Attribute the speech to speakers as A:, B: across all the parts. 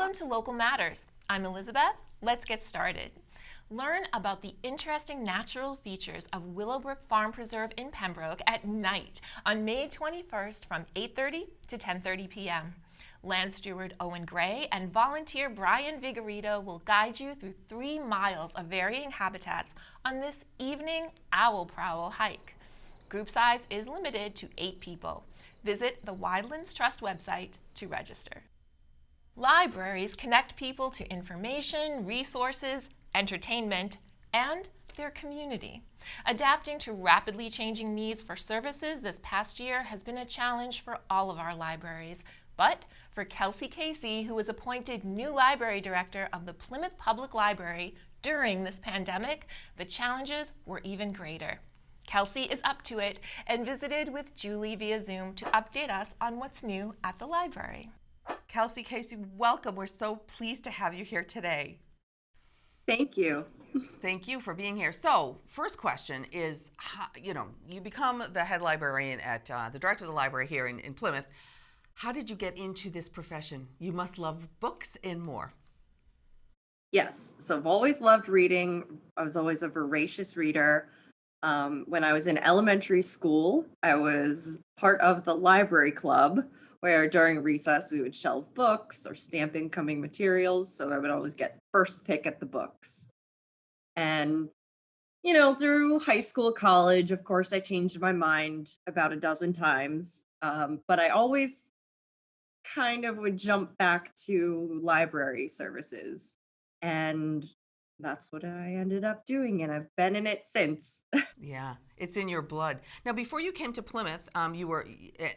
A: Welcome to Local Matters. I'm Elizabeth. Let's get started. Learn about the interesting natural features of Willowbrook Farm Preserve in Pembroke at night on May 21st from 8:30 to 10:30 p.m. Land Steward Owen Gray and volunteer Brian Vigorito will guide you through 3 miles of varying habitats on this evening owl prowl hike. Group size is limited to 8 people. Visit the Wildlands Trust website to register. Libraries connect people to information, resources, entertainment, and their community. Adapting to rapidly changing needs for services this past year has been a challenge for all of our libraries. But for Kelsey Casey, who was appointed new library director of the Plymouth Public Library during this pandemic, the challenges were even greater. Kelsey is up to it and visited with Julie via Zoom to update us on what's new at the library.
B: Kelsey Casey, welcome. We're so pleased to have you here today.
C: Thank you.
B: Thank you for being here. So, first question is, you become the head librarian at the director of the library here in Plymouth. How did you get into this profession? You must love books and more.
C: Yes, so I've always loved reading. I was always a voracious reader. When I was in elementary school, I was part of the library club where during recess we would shelve books or stamp incoming materials. So I would always get first pick at the books. And, through high school, college, of course, I changed my mind about a dozen times. But I always kind of would jump back to library services. And that's what I ended up doing, and I've been in it since.
B: Yeah, it's in your blood. Now, before you came to Plymouth,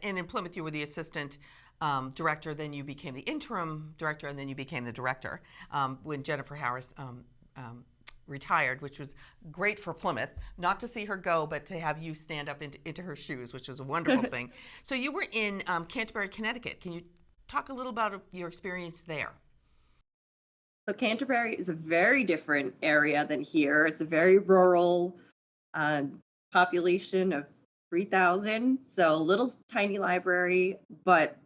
B: in Plymouth you were the assistant director, then you became the interim director, and then you became the director when Jennifer Harris retired, which was great for Plymouth, not to see her go, but to have you stand up into her shoes, which was a wonderful thing. So you were in Canterbury, Connecticut. Can you talk a little about your experience there?
C: So Canterbury is a very different area than here. It's a very rural population of 3,000, so a little tiny library, but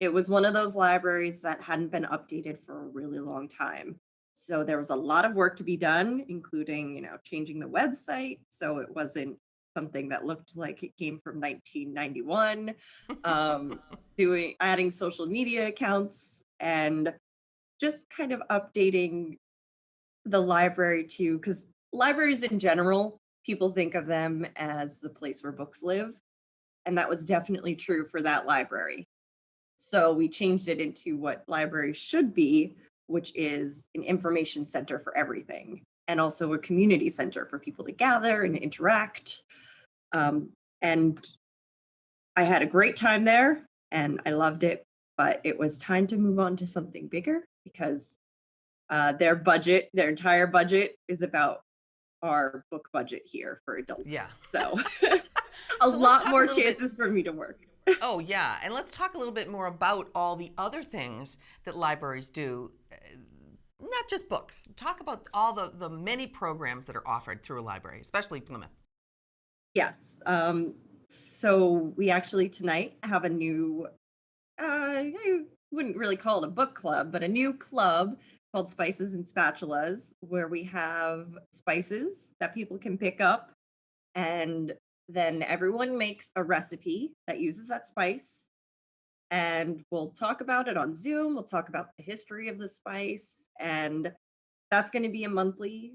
C: it was one of those libraries that hadn't been updated for a really long time. So there was a lot of work to be done, including, changing the website so it wasn't something that looked like it came from 1991, adding social media accounts, and just kind of updating the library too, because libraries in general, people think of them as the place where books live. And that was definitely true for that library. So we changed it into what libraries should be, which is an information center for everything, and also a community center for people to gather and interact. And I had a great time there and I loved it, but it was time to move on to something bigger because their entire budget is about our book budget here for adults.
B: Yeah.
C: So
B: So
C: lot more chances for me to work.
B: Oh, yeah. And let's talk a little bit more about all the other things that libraries do, not just books. Talk about all the many programs that are offered through a library, especially Plymouth.
C: Yes. So we actually tonight have a new, I wouldn't really call it a book club, but a new club called Spices and Spatulas, where we have spices that people can pick up, and then everyone makes a recipe that uses that spice. And we'll talk about it on Zoom. We'll talk about the history of the spice. And that's going to be a monthly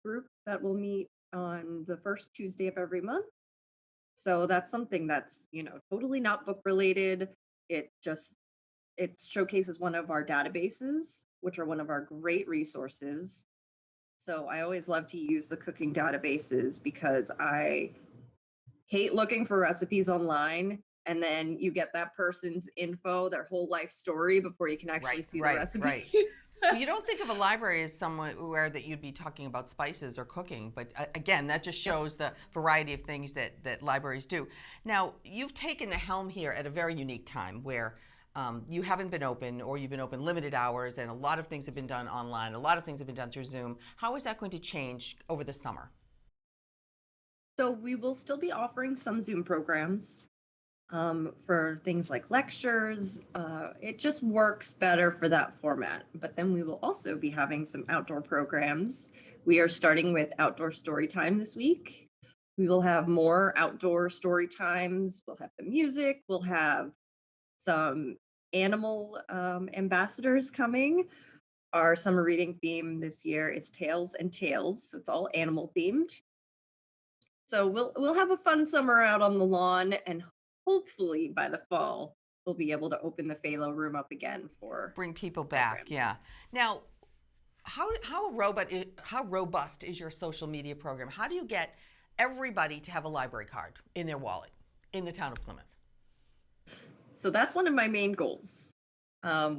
C: group that will meet on the first Tuesday of every month. So that's something that's, totally not book related. It showcases one of our databases, which are one of our great resources. So I always love to use the cooking databases because I hate looking for recipes online and then you get that person's info, their whole life story before you can actually see the recipe.
B: Right. Well, you don't think of a library as somewhere that you'd be talking about spices or cooking, but again, that just shows the variety of things that libraries do. Now, you've taken the helm here at a very unique time where you haven't been open, or you've been open limited hours, and a lot of things have been done online, a lot of things have been done through Zoom. How is that going to change over the summer?
C: So we will still be offering some Zoom programs. for things like lectures. It just works better for that format. But then we will also be having some outdoor programs. We are starting with outdoor story time this week. We will have more outdoor story times. We'll have the music. We'll have some animal ambassadors coming. Our summer reading theme this year is Tales and Tales, so it's all animal themed. So we'll have a fun summer out on the lawn, and hopefully by the fall we'll be able to open the Phalo room up again for
B: Bring people back.
C: programs.
B: Yeah. Now, how robust is your social media program? How do you get everybody to have a library card in their wallet in the town of Plymouth?
C: So that's one of my main goals.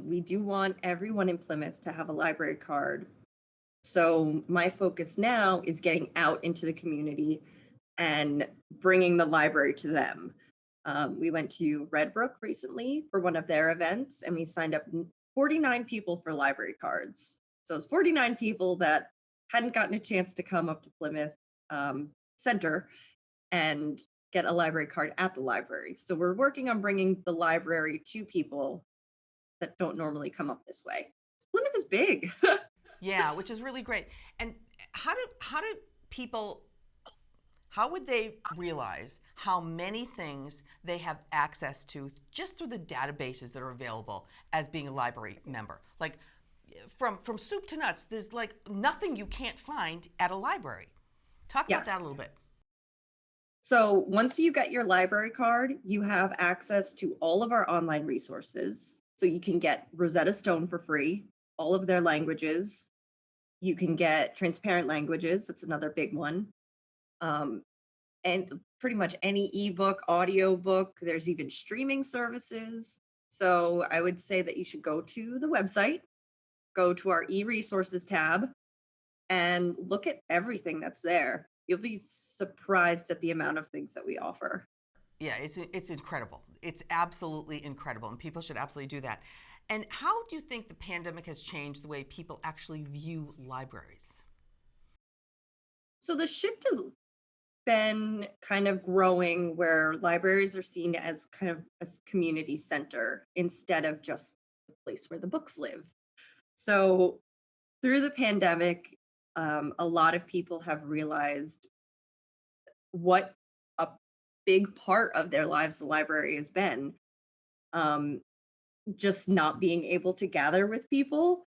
C: We do want everyone in Plymouth to have a library card. So my focus now is getting out into the community and bringing the library to them. We went to Red Brook recently for one of their events, and we signed up 49 people for library cards. So it's 49 people that hadn't gotten a chance to come up to Plymouth Center and get a library card at the library. So we're working on bringing the library to people that don't normally come up this way. Plymouth is big.
B: Yeah, which is really great. And how do people, how would they realize how many things they have access to just through the databases that are available as being a library member? Like from soup to nuts, there's like nothing you can't find at a library. Talk about that a little bit.
C: So once you get your library card, you have access to all of our online resources. So you can get Rosetta Stone for free, all of their languages. You can get transparent languages. That's another big one. And pretty much any ebook, audiobook. There's even streaming services. So I would say that you should go to the website, go to our e-resources tab, and look at everything that's there. You'll be surprised at the amount of things that we offer.
B: Yeah, it's incredible. It's absolutely incredible, and people should absolutely do that. And how do you think the pandemic has changed the way people actually view libraries?
C: So the shift has been kind of growing where libraries are seen as kind of a community center instead of just the place where the books live. So through the pandemic, a lot of people have realized what a big part of their lives the library has been. Um, just not being able to gather with people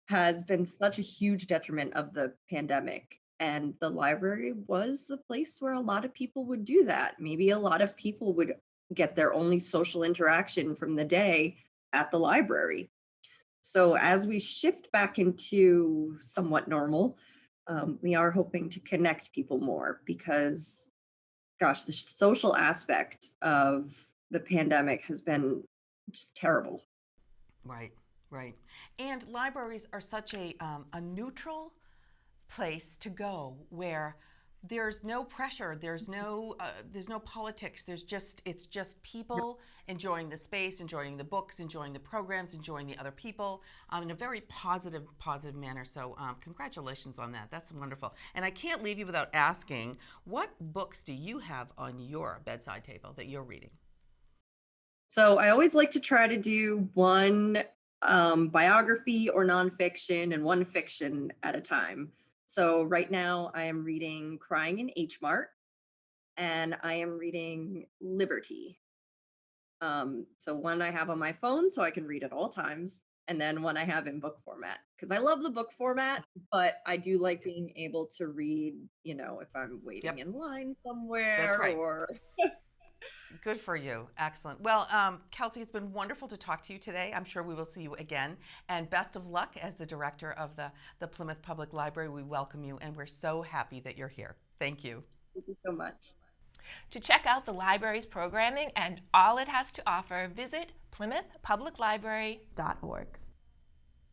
C: has been such a huge detriment of the pandemic. And the library was the place where a lot of people would do that. Maybe a lot of people would get their only social interaction from the day at the library. So as we shift back into somewhat normal, we are hoping to connect people more because, gosh, the social aspect of the pandemic has been just terrible.
B: Right, right. And libraries are such a neutral place to go where there's no pressure, there's no politics. It's just people enjoying the space, enjoying the books, enjoying the programs, enjoying the other people in a very positive manner. So congratulations on that. That's wonderful. And I can't leave you without asking, what books do you have on your bedside table that you're reading?
C: So I always like to try to do one biography or nonfiction and one fiction at a time. So right now I am reading Crying in H Mart and I am reading Liberty. So one I have on my phone so I can read at all times, and then one I have in book format because I love the book format, but I do like being able to read, if I'm waiting in line somewhere.
B: That's right.
C: Or
B: Good for you. Excellent. Well, Kelsey, it's been wonderful to talk to you today. I'm sure we will see you again. And best of luck as the director of the Plymouth Public Library. We welcome you, and we're so happy that you're here. Thank you.
C: Thank you so much.
A: To check out the library's programming and all it has to offer, visit plymouthpubliclibrary.org.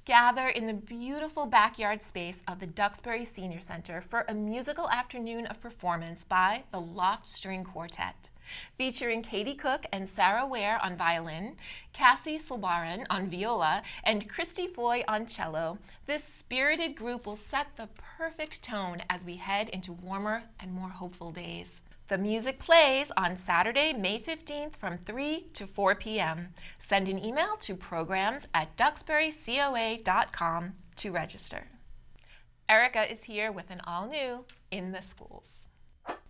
A: Gather in the beautiful backyard space of the Duxbury Senior Center for a musical afternoon of performance by the Loft String Quartet. Featuring Katie Cook and Sarah Ware on violin, Cassie Solbaran on viola, and Christy Foy on cello, this spirited group will set the perfect tone as we head into warmer and more hopeful days. The music plays on Saturday, May 15th from 3 to 4 p.m. Send an email to programs@duxburycoa.com to register. Erica is here with an all-new In the Schools.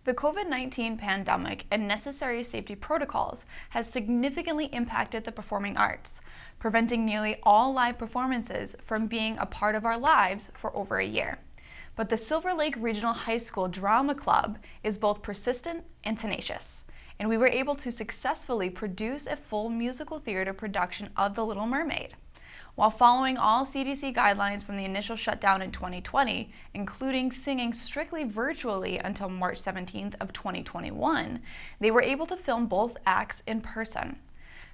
D: The COVID-19 pandemic and necessary safety protocols has significantly impacted the performing arts, preventing nearly all live performances from being a part of our lives for over a year. But the Silver Lake Regional High School Drama Club is both persistent and tenacious, and we were able to successfully produce a full musical theater production of The Little Mermaid. While following all CDC guidelines from the initial shutdown in 2020, including singing strictly virtually until March 17th of 2021, they were able to film both acts in person.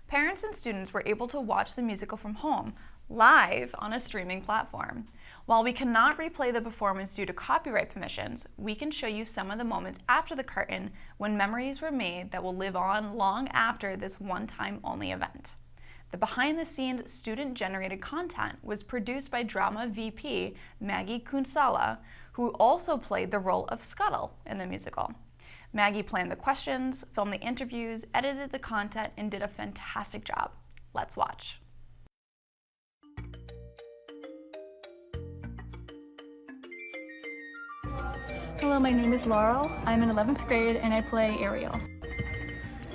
D: Parents and students were able to watch the musical from home, live on a streaming platform. While we cannot replay the performance due to copyright permissions, we can show you some of the moments after the curtain when memories were made that will live on long after this one-time only event. The behind-the-scenes student-generated content was produced by Drama VP Maggie Kunsala, who also played the role of Scuttle in the musical. Maggie planned the questions, filmed the interviews, edited the content, and did a fantastic job. Let's watch.
E: Hello, my name is Laurel. I'm in 11th grade and I play Ariel.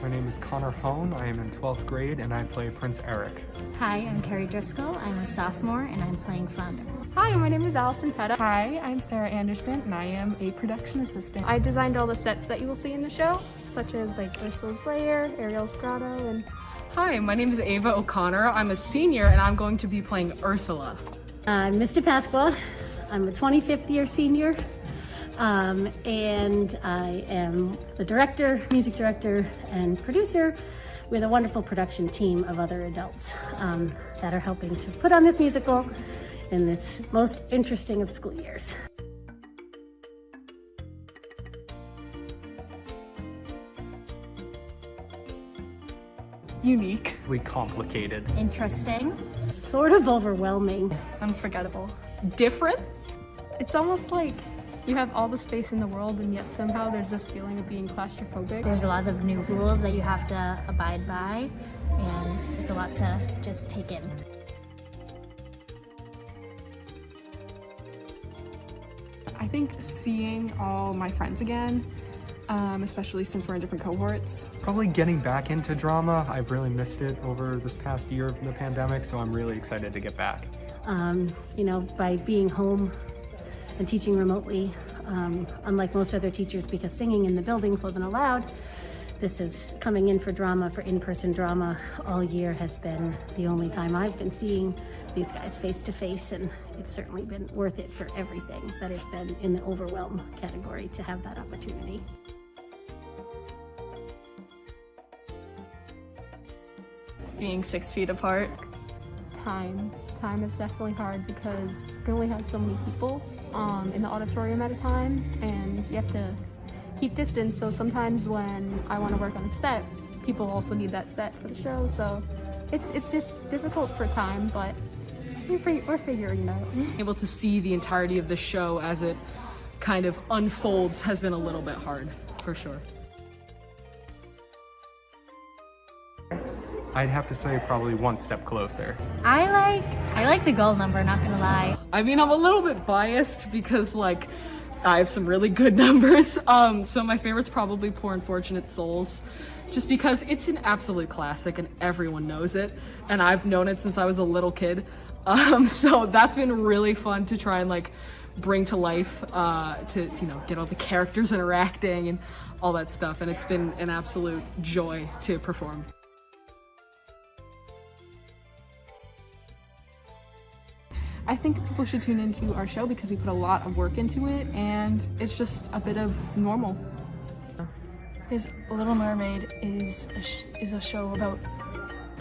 F: My name is Connor Hone. I am in 12th grade and I play Prince Eric.
G: Hi, I'm Carrie Driscoll. I'm a sophomore and I'm playing Flounder.
E: Hi, my name is Allison Petta. Hi, I'm Sarah Anderson and I am a production assistant. I designed all the sets that you will see in the show, such as like Ursula's Lair, Ariel's Grotto, and...
H: Hi, my name is Ava O'Connor. I'm a senior and I'm going to be playing Ursula.
I: I'm Mr. Pasqua. I'm a 25th year senior. And I am the director, music director, and producer with a wonderful production team of other adults that are helping to put on this musical in this most interesting of school years.
F: Uniquely complicated.
G: Interesting.
I: Sort of overwhelming.
E: Unforgettable. Different? It's almost like you have all the space in the world and yet somehow there's this feeling of being claustrophobic.
G: There's a lot of new rules that you have to abide by, and it's a lot to just take in.
E: I think seeing all my friends again, especially since we're in different cohorts.
F: Probably getting back into drama. I've really missed it over this past year of the pandemic, so I'm really excited to get back.
I: By being home and teaching remotely, unlike most other teachers, because singing in the buildings wasn't allowed. This is coming in for drama, for in-person drama all year has been the only time I've been seeing these guys face to face, and it's certainly been worth it for everything that has been in the overwhelm category to have that opportunity.
E: Being 6 feet apart. Time is definitely hard because we only have so many people in the auditorium at a time, and you have to keep distance. So sometimes when I want to work on a set, people also need that set for the show. So it's just difficult for time, but we're figuring it out.
H: Able to see the entirety of the show as it kind of unfolds has been a little bit hard, for sure.
F: I'd have to say probably one step closer.
G: I like the goal number, not gonna lie.
H: I mean, I'm a little bit biased because I have some really good numbers. So my favorite's probably Poor Unfortunate Souls, just because it's an absolute classic and everyone knows it. And I've known it since I was a little kid. So that's been really fun to try and bring to life, to get all the characters interacting and all that stuff. And it's been an absolute joy to perform.
E: I think people should tune into our show because we put a lot of work into it, and it's just a bit of normal. His Little Mermaid is a show about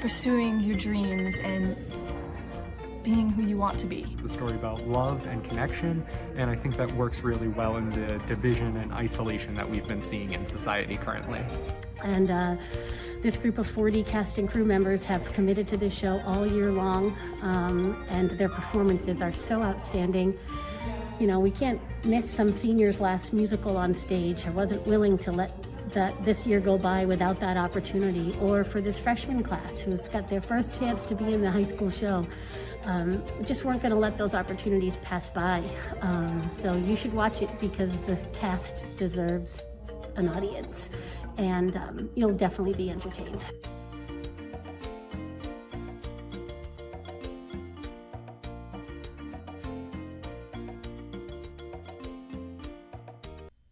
E: pursuing your dreams and being who you want to be.
F: It's a story about love and connection, and I think that works really well in the division and isolation that we've been seeing in society currently.
I: And this group of 40 cast and crew members have committed to this show all year long, and their performances are so outstanding. We can't miss some seniors' last musical on stage. I wasn't willing to let that this year go by without that opportunity, or for this freshman class who's got their first chance to be in the high school show. Just weren't going to let those opportunities pass by. So you should watch it because the cast deserves an audience, and you'll definitely be entertained.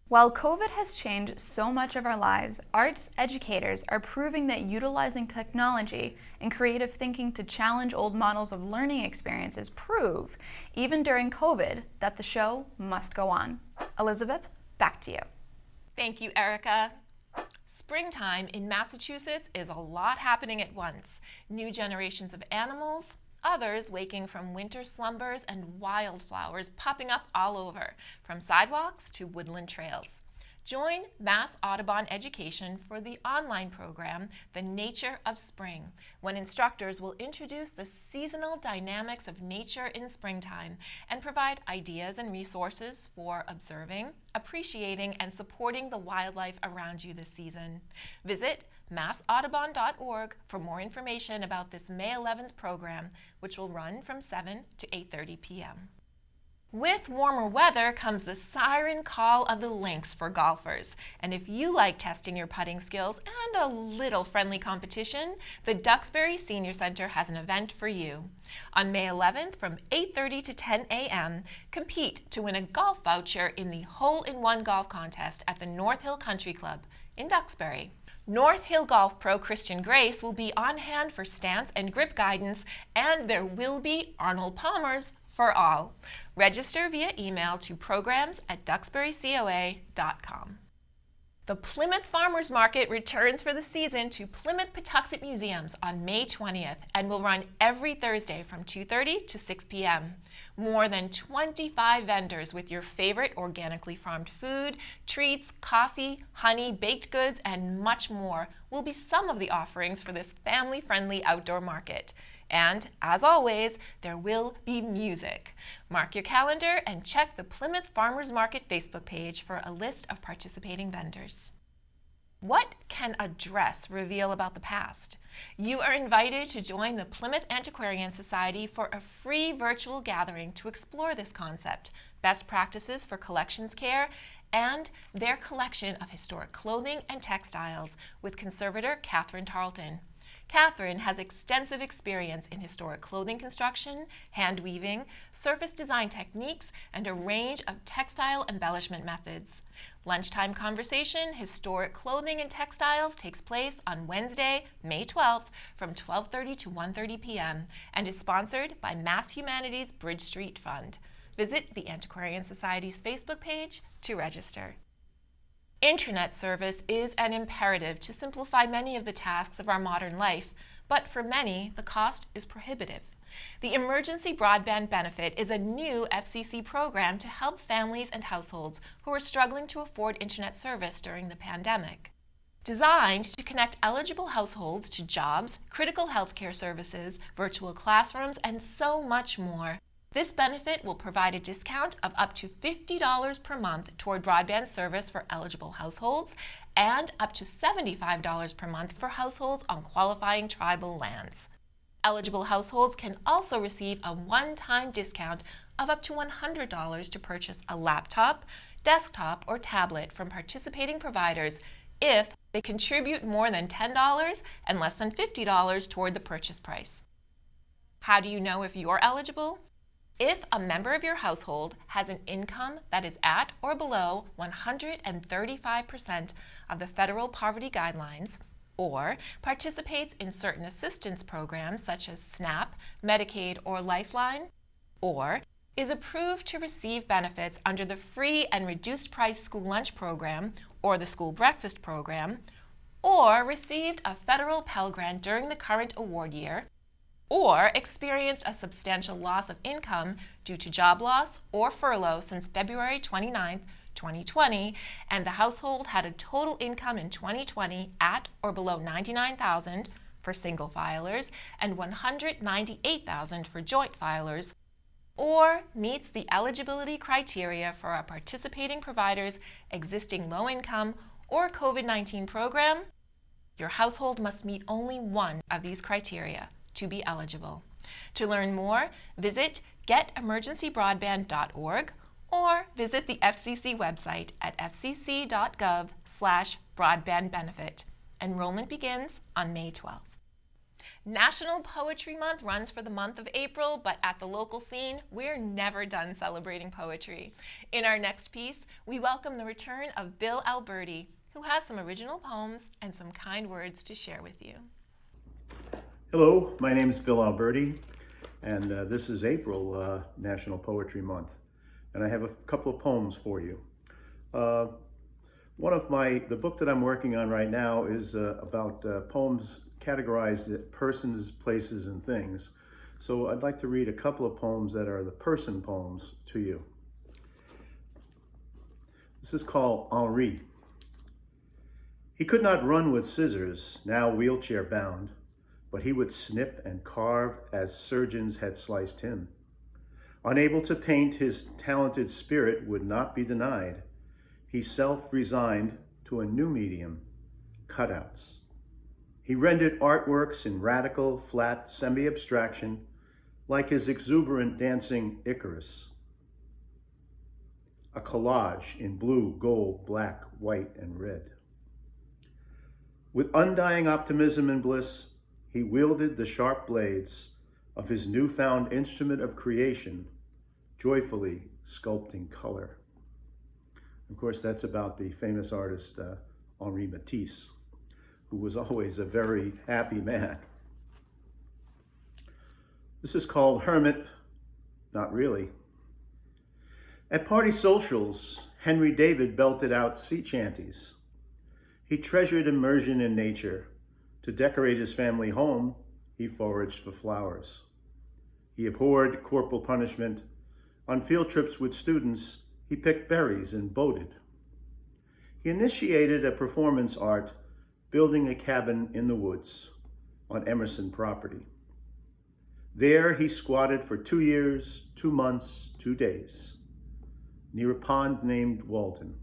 D: While COVID has changed so much of our lives, arts educators are proving that utilizing technology and creative thinking to challenge old models of learning experiences prove, even during COVID, that the show must go on. Elizabeth, back to you.
A: Thank you, Erica. Springtime in Massachusetts is a lot happening at once. New generations of animals, others waking from winter slumbers, and wildflowers popping up all over, from sidewalks to woodland trails. Join Mass Audubon Education for the online program, The Nature of Spring, when instructors will introduce the seasonal dynamics of nature in springtime and provide ideas and resources for observing, appreciating, and supporting the wildlife around you this season. Visit massaudubon.org for more information about this May 11th program, which will run from 7 to 8:30 p.m. With warmer weather comes the siren call of the links for golfers. And if you like testing your putting skills and a little friendly competition, the Duxbury Senior Center has an event for you. On May 11th from 8:30 to 10 a.m., compete to win a golf voucher in the Hole-in-One Golf Contest at the North Hill Country Club in Duxbury. North Hill Golf Pro Christian Grace will be on hand for stance and grip guidance, and there will be Arnold Palmer's for all. Register via email to programs@duxburycoa.com. The Plymouth Farmers Market returns for the season to Plymouth Patuxent Museums on May 20th and will run every Thursday from 2:30 to 6 p.m. More than 25 vendors with your favorite organically farmed food, treats, coffee, honey, baked goods, and much more will be some of the offerings for this family-friendly outdoor market. And, as always, there will be music. Mark your calendar and check the Plymouth Farmers Market Facebook page for a list of participating vendors. What can a dress reveal about the past? You are invited to join the Plymouth Antiquarian Society for a free virtual gathering to explore this concept, best practices for collections care, and their collection of historic clothing and textiles with conservator Catherine Tarleton. Catherine has extensive experience in historic clothing construction, hand weaving, surface design techniques, and a range of textile embellishment methods. Lunchtime conversation, historic clothing and textiles takes place on Wednesday, May 12th from 12:30 to 1:30 p.m. and is sponsored by Mass Humanities Bridge Street Fund. Visit the Antiquarian Society's Facebook page to register. Internet service is an imperative to simplify many of the tasks of our modern life, but for many, the cost is prohibitive. The Emergency Broadband Benefit is a new FCC program to help families and households who are struggling to afford internet service during the pandemic. Designed to connect eligible households to jobs, critical healthcare services, virtual classrooms, and so much more. This benefit will provide a discount of up to $50 per month toward broadband service for eligible households and up to $75 per month for households on qualifying tribal lands. Eligible households can also receive a one-time discount of up to $100 to purchase a laptop, desktop, or tablet from participating providers if they contribute more than $10 and less than $50 toward the purchase price. How do you know if you're eligible? If a member of your household has an income that is at or below 135% of the federal poverty guidelines, or participates in certain assistance programs such as SNAP, Medicaid, or Lifeline, or is approved to receive benefits under the free and reduced price school lunch program or the school breakfast program, or received a federal Pell Grant during the current award year, or experienced a substantial loss of income due to job loss or furlough since February 29, 2020, and the household had a total income in 2020 at or below $99,000 for single filers and $198,000 for joint filers, or meets the eligibility criteria for a participating provider's existing low-income or COVID-19 program, your household must meet only one of these criteria to be eligible. To learn more, visit getemergencybroadband.org or visit the FCC website at fcc.gov/broadbandbenefit. Enrollment begins on May 12th. National Poetry Month runs for the month of April, but at the local scene, we're never done celebrating poetry. In our next piece, we welcome the return of Bill Alberti, who has some original poems and some kind words to share with you.
J: Hello, my name is Bill Alberti, and this is April National Poetry Month, and I have a couple of poems for you. The book that I'm working on right now is about poems categorized as persons, places, and things. So I'd like to read a couple of poems that are the person poems to you. This is called Henri. He could not run with scissors, now wheelchair bound, but he would snip and carve as surgeons had sliced him. Unable to paint, his talented spirit would not be denied. He self-resigned to a new medium, cutouts. He rendered artworks in radical, flat, semi-abstraction, like his exuberant dancing Icarus. A collage in blue, gold, black, white, and red. With undying optimism and bliss, he wielded the sharp blades of his newfound instrument of creation, joyfully sculpting color. Of course, that's about the famous artist Henri Matisse, who was always a very happy man. This is called Hermit, not really. At party socials, Henry David belted out sea chanties. He treasured immersion in nature. To decorate his family home, he foraged for flowers. He abhorred corporal punishment. On field trips with students, he picked berries and boated. He initiated a performance art, building a cabin in the woods on Emerson property. There he squatted for 2 years, 2 months, 2 days, near a pond named Walden.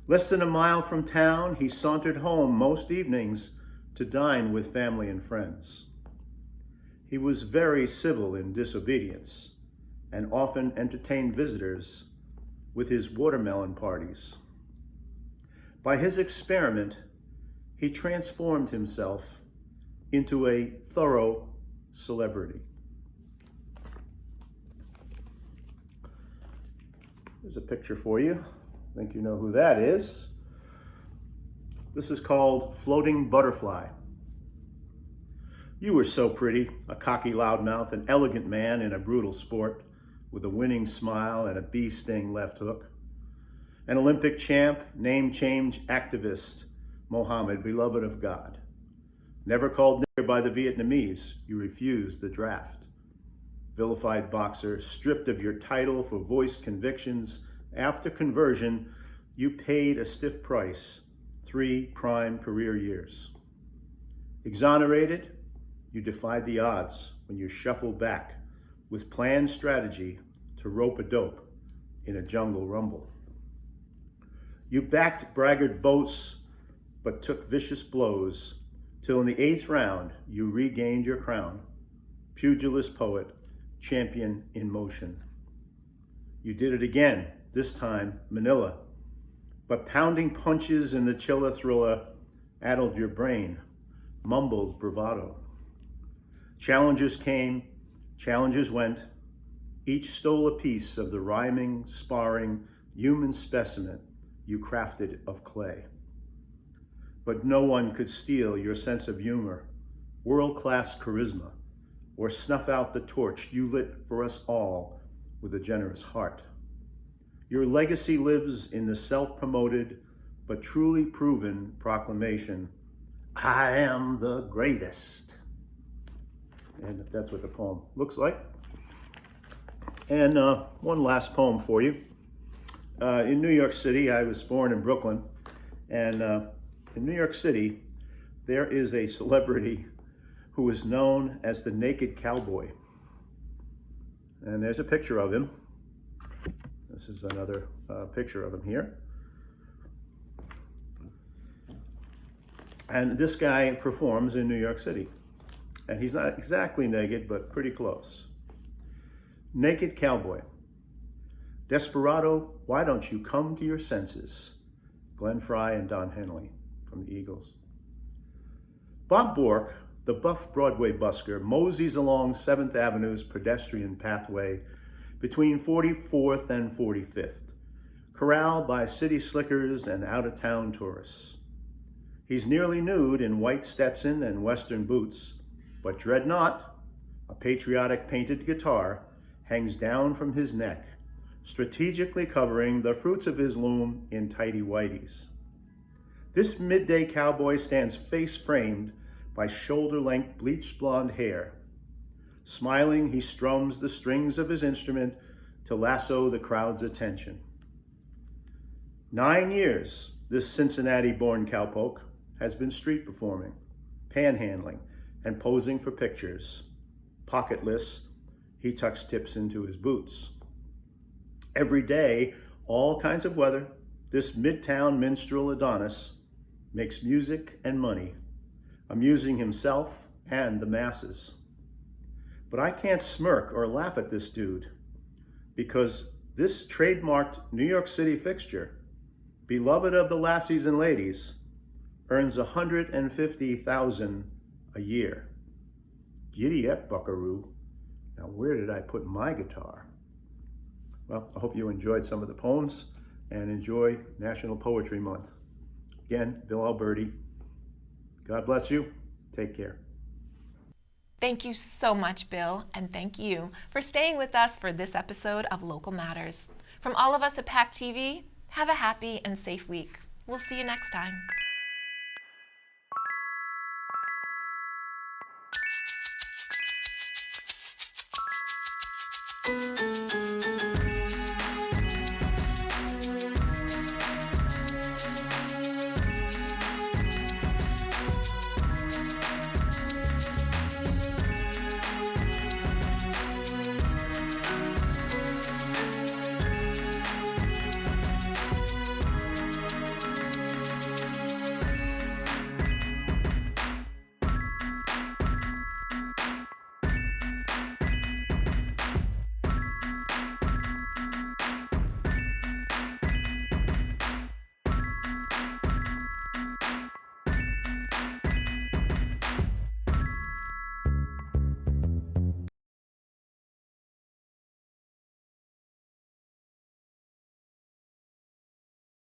J: Less than a mile from town, he sauntered home most evenings to dine with family and friends. He was very civil in disobedience and often entertained visitors with his watermelon parties. By his experiment, he transformed himself into a thorough celebrity. There's a picture for you. I think you know who that is. This is called Floating Butterfly. You were so pretty, a cocky loudmouth, an elegant man in a brutal sport, with a winning smile and a bee-sting left hook. An Olympic champ, name change activist, Mohammed, beloved of God. Never called nigger by the Vietnamese, you refused the draft. Vilified boxer, stripped of your title for voiced convictions, after conversion, you paid a stiff price, 3 prime career years. Exonerated, you defied the odds when you shuffled back with planned strategy to rope a dope in a jungle rumble. You backed braggart boats, but took vicious blows, till in the 8th round you regained your crown, pugilist poet, champion in motion. You did it again, this time Manila, but pounding punches in the Chilla thriller addled your brain, mumbled bravado. Challengers came, challengers went, each stole a piece of the rhyming, sparring, human specimen you crafted of clay. But no one could steal your sense of humor, world-class charisma, or snuff out the torch you lit for us all with a generous heart. Your legacy lives in the self-promoted but truly proven proclamation, I am the greatest. And that's what the poem looks like. And one last poem for you. In New York City, I was born in Brooklyn, and in New York City, there is a celebrity who is known as the Naked Cowboy. And there's a picture of him. This is another picture of him here. And this guy performs in New York City. And he's not exactly naked, but pretty close. Naked Cowboy. Desperado, why don't you come to your senses? Glenn Frey and Don Henley from the Eagles. Bob Bork, the buff Broadway busker, moseys along 7th Avenue's pedestrian pathway between 44th and 45th, corralled by city slickers and out-of-town tourists. He's nearly nude in white Stetson and Western boots, but dread not, a patriotic painted guitar hangs down from his neck, strategically covering the fruits of his loom in tighty-whities. This midday cowboy stands face-framed by shoulder-length bleached blonde hair. Smiling, he strums the strings of his instrument to lasso the crowd's attention. 9 years, this Cincinnati-born cowpoke has been street performing, panhandling, and posing for pictures. Pocketless, he tucks tips into his boots. Every day, all kinds of weather, this midtown minstrel Adonis makes music and money, amusing himself and the masses. But I can't smirk or laugh at this dude, because this trademarked New York City fixture, beloved of the lassies and ladies, earns $150,000 a year. Giddy up, buckaroo. Now where did I put my guitar? Well, I hope you enjoyed some of the poems and enjoy National Poetry Month. Again, Bill Alberti. God bless you. Take care.
A: Thank you so much, Bill, and thank you for staying with us for this episode of Local Matters. From all of us at PAC TV, have a happy and safe week. We'll see you next time.